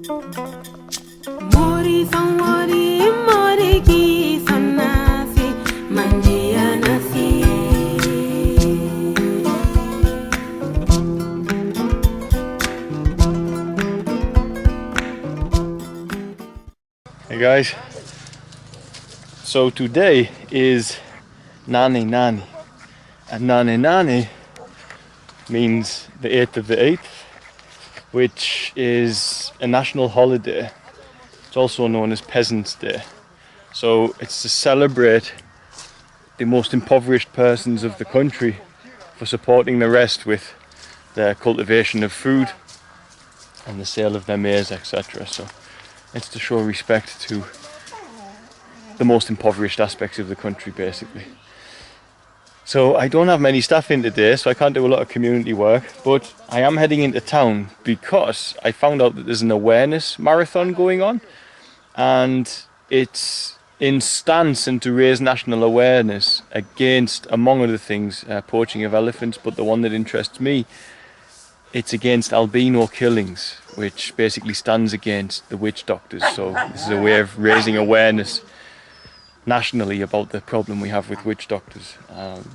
Hey guys, so today is Nani Nani, and Nani Nani means the 8th of the 8th, which is a national holiday. It's also known as Peasants' Day. So it's to celebrate the most impoverished persons of the country for supporting the rest with their cultivation of food and the sale of their maize, etc. So it's to show respect to the most impoverished aspects of the country, basically. So I don't have many staff in today, so I can't do a lot of community work, but I am heading into town because I found out that there's an awareness marathon going on, and it's in stance and to raise national awareness against, among other things, poaching of elephants, but the one that interests me, it's against albino killings, which basically stands against the witch doctors. So this is a way of raising awareness nationally about the problem we have with witch doctors.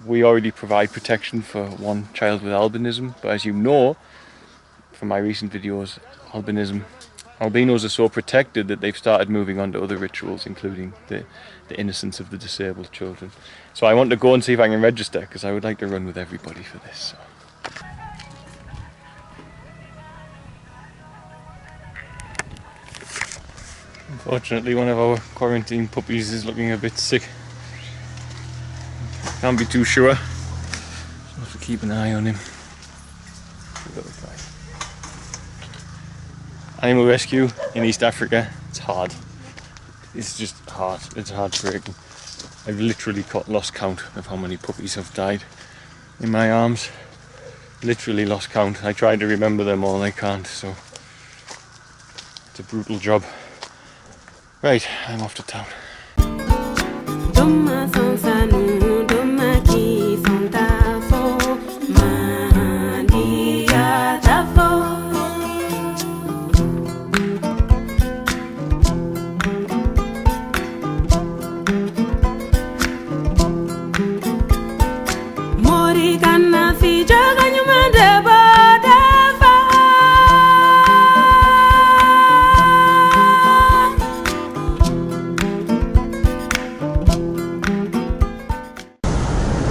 We already provide protection for one child with albinism, but as you know from my recent videos, albinos are so protected that they've started moving on to other rituals, including the innocence of the disabled children. So I want to go and see if I can register, because I would like to run with everybody for this. So. Unfortunately, one of our quarantine puppies is looking a bit sick. Can't be too sure. So have to keep an eye on him. Animal rescue in East Africa, it's hard. It's just hard. It's heartbreaking. I've literally lost count of how many puppies have died in my arms. Literally lost count. I try to remember them all, I can't, so it's a brutal job. Right, I'm off to town.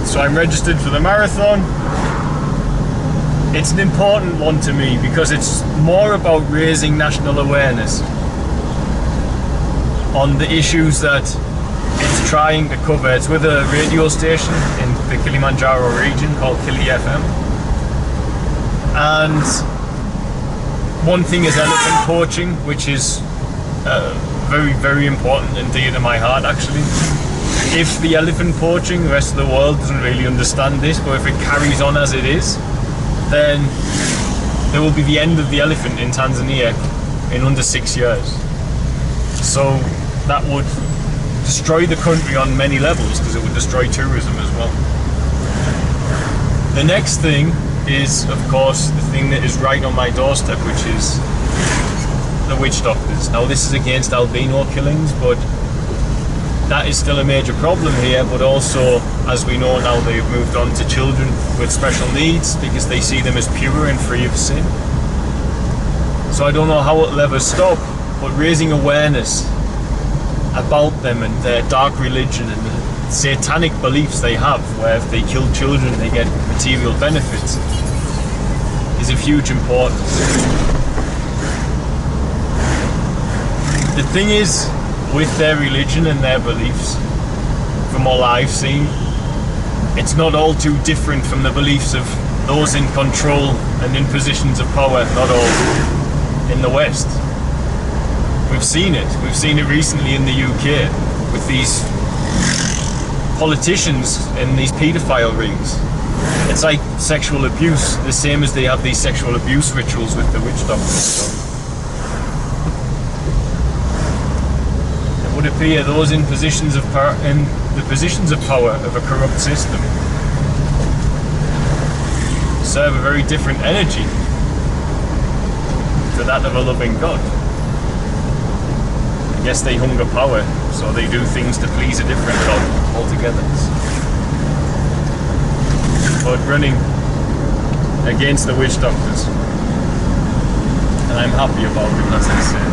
So I'm registered for the marathon. It's an important one to me because it's more about raising national awareness on the issues that it's trying to cover. It's with a radio station in the Kilimanjaro region called Kili FM. And one thing is elephant poaching, which is very, very important and dear to my heart, actually. If the elephant poaching, the rest of the world doesn't really understand this, but if it carries on as it is, then there will be the end of the elephant in Tanzania in under 6 years. So that would destroy the country on many levels, because it would destroy tourism as well. The next thing is, of course, the thing that is right on my doorstep, which is the witch doctors. Now this is against albino killings, but that is still a major problem here, but also, as we know now, they've moved on to children with special needs because they see them as pure and free of sin. So I don't know how it'll ever stop, but raising awareness about them and their dark religion and the satanic beliefs they have, where if they kill children they get material benefits, is of huge importance. The thing is, with their religion and their beliefs, from all I've seen, it's not all too different from the beliefs of those in control and in positions of power, not all in the West. We've seen it recently in the UK with these politicians in these paedophile rings. It's like sexual abuse, the same as they have these sexual abuse rituals with the witch doctors. So would appear those in positions of power, of a corrupt system, serve a very different energy to that of a loving God. I guess they hunger power, so they do things to please a different dog altogether. But running against the witch doctors, and I'm happy about it, as I say.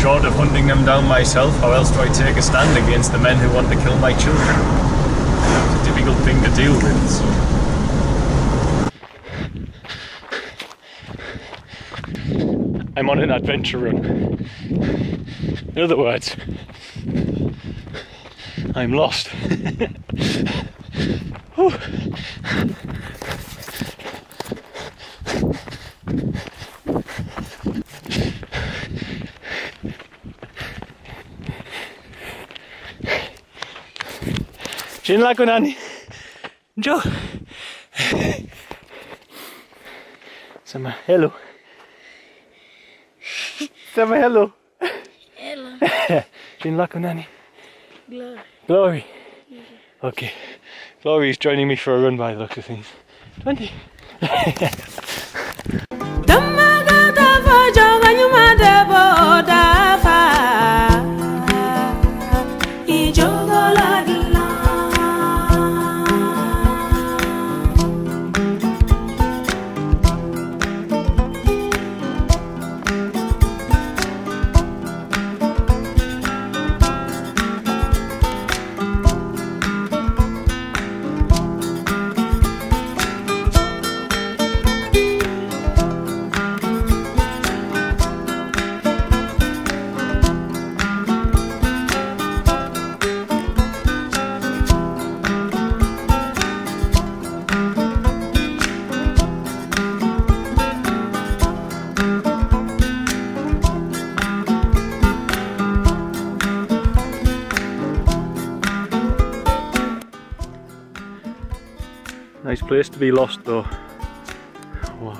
Short of hunting them down myself, how else do I take a stand against the men who want to kill my children? It's a difficult thing to deal with, so. I'm on an adventure run. In other words, I'm lost. Chin laku nani. Jo. Sama hello. Sama hello. Hello. Chin laku nani. Glory. Glory. Okay. Glory is joining me for a run by the looks of things. 20. Nice place to be lost though. Wow.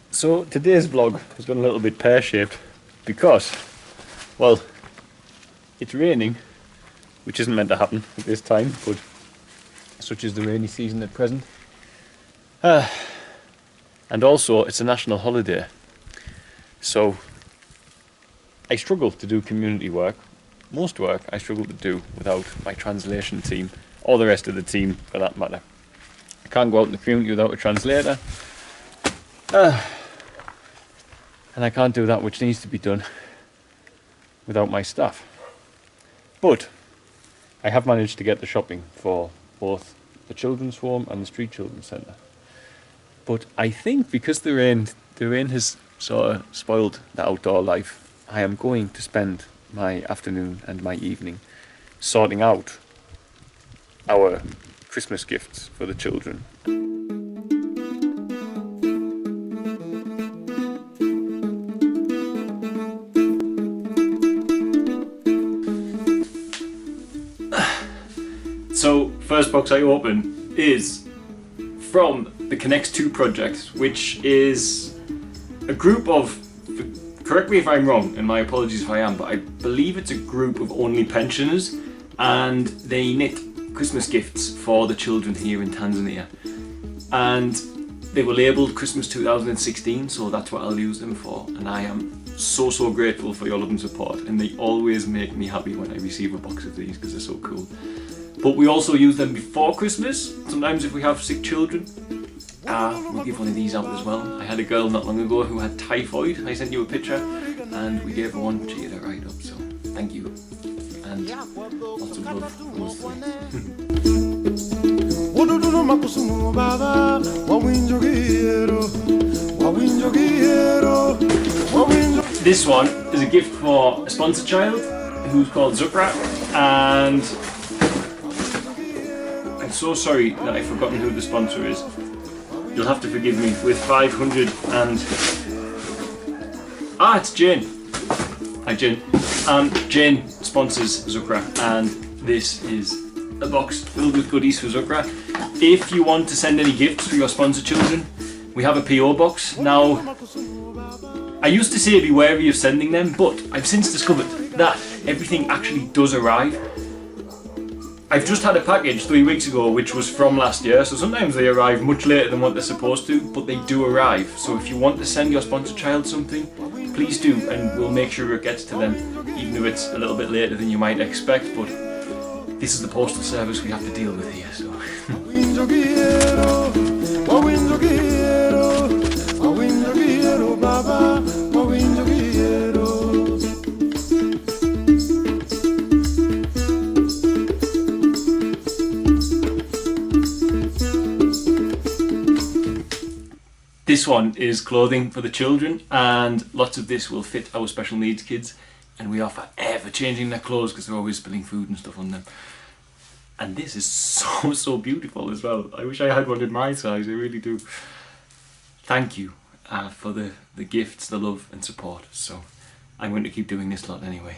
So today's vlog has gone a little bit pear-shaped because, well, it's raining, which isn't meant to happen at this time, but such is the rainy season at present. And also it's a national holiday, so I struggle to do community work. Most work I struggle to do without my translation team, or the rest of the team for that matter. I can't go out in the community without a translator. And I can't do that which needs to be done without my staff. But I have managed to get the shopping for both the children's home and the street children's centre. But I think because the rain has sort of spoiled the outdoor life, I am going to spend my afternoon and my evening sorting out our Christmas gifts for the children. So, first box I open is from the Connects 2 project, which is a group of, correct me if I'm wrong, and my apologies if I am, but I believe it's a group of only pensioners, and they knit Christmas gifts for the children here in Tanzania. And they were labelled Christmas 2016, so that's what I'll use them for, and I am so grateful for your love and support, and they always make me happy when I receive a box of these because they're so cool. But we also use them before Christmas. Sometimes if we have sick children, we give one of these out as well. I had a girl not long ago who had typhoid. I sent you a picture and we gave her one, cheered her right up, so thank you. And lots of love, those three. This one is a gift for a sponsor child who's called Zukra, and I'm so sorry that I've forgotten who the sponsor is. You'll have to forgive me with 500 and... Ah, it's Jane. Hi Jane. Jane sponsors Zucra, and this is a box filled with goodies for Zucra. If you want to send any gifts for your sponsor children, we have a PO box. Now, I used to say be wary of sending them, but I've since discovered that everything actually does arrive. I've just had a package 3 weeks ago which was from last year, so sometimes they arrive much later than what they're supposed to, but they do arrive. So if you want to send your sponsor child something, please do, and we'll make sure it gets to them, even if it's a little bit later than you might expect, but this is the postal service we have to deal with here, so... This one is clothing for the children, and lots of this will fit our special needs kids, and we are forever changing their clothes because they're always spilling food and stuff on them. And this is so beautiful as well. I wish I had one in my size, I really do. Thank you for the gifts, the love and support. So I'm going to keep doing this lot anyway.